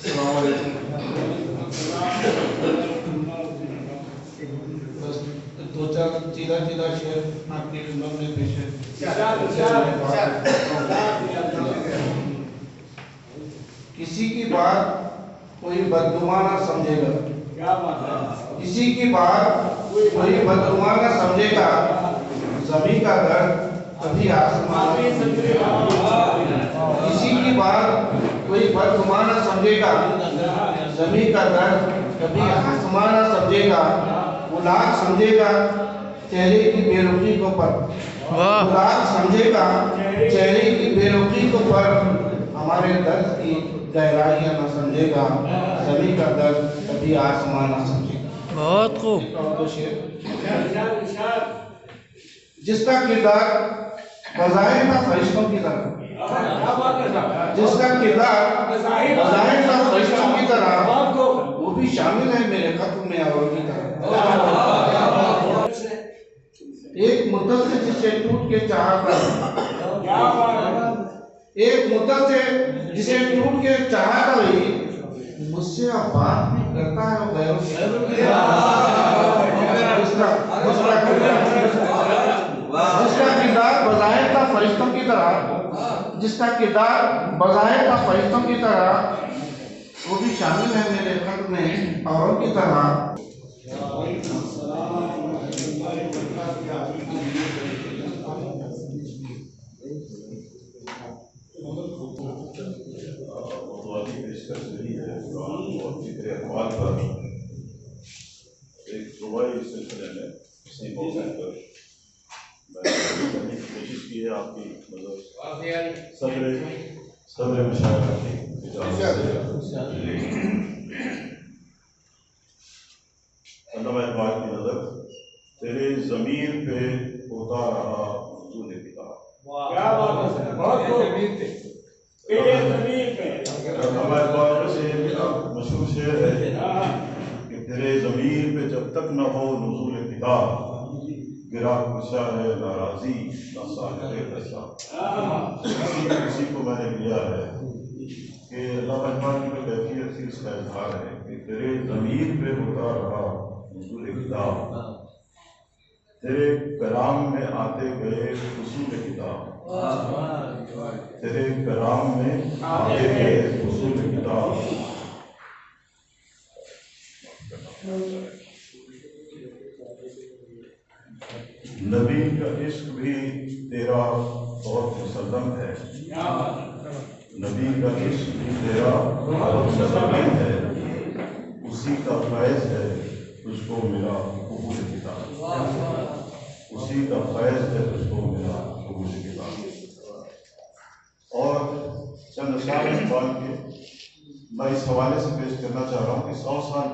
السلام علیکم. بس دو چار چیدہ شعر آپ کی خدمت میں پیش ہے. کسی کی بات کوئی بدگماں نہ سمجھے گا، کسی کی بات کوئی بدگماں نہ سمجھے گا، زمین کا درد کبھی آسمان نہ سمجھے گا. کسی کی بات کوئی بدگماں نہ سمجھے گا، زمین کا درد کبھی آسمان نہ سمجھے گا. وہ لاکھ سمجھے گا چہرے کی بے رخی کو پر، وہ لاکھ سمجھے گا چہرے کی بے رخی کو پر، ہمارے درد کی گہرائیاں نہ سمجھے گا، زمین کا درد کبھی آسمان نہ سمجھے گا. بہت خوب. جس کا کردار بظاہر تھا فرشتوں کی طرح، جس کا کردار بظاہر تھا فرشتوں کی طرح، وہ بھی شامل ہے میرے خط میں اور کی طرح. ایک مدت سے جسے ٹوٹ کے چاہا تھا، ایک مدت سے جسے ٹوٹ کے چاہا تھا وہی مجھ سے اب بات بھی کرتا ہے وہ غیروں سے. جس کا کردار بظاہر تھا فرشتوں کی طرح، جس کا کردار بظاہر تھا فرشتوں کی طرح، وہ بھی شامل ہے میرے خط میں اوروں کی طرح. ایک رباعی سلسلے میں اسی موضوع پر میں کرنے کی کوشش کی ہے. آپ کی مدد صدر مشاورہ کی اجازت سے علامہ اقبال کی نظر تیرے ضمیر پہ ہوتا رہا نزول کتاب. علامہ اقبال کا سے مشہور شعر ہے کہ تیرے ضمیر پہ جب تک نہ ہو نزول کتاب، گرا کشا ہے ناراضی نہ ساحر کشا. اسی کو میں نے لیا ہے کہ علامہ اقبال کی جو کیفیت تھی اس کا اظہار ہے کہ تیرے ضمیر پہ ہوتا رہا نزول کتاب، تیرے کلام میں آتے گئے اصول کتاب، تیرے کلام میں آتے گئے اصول کتاب. نبی کا عشق بھی تیرا بہت مسلم ہے، نبی کا عشق بھی تیرا بہت مسلم ہے، اسی کا فیض ہے تجھ کو ملا قبول کتاب، اسی کا فیض ہے تجھ کو ملا قبول کتاب. اور چند اشعار اقبال کے میں اس حوالے سے پیش کرنا چاہ رہا ہوں کہ 100 سال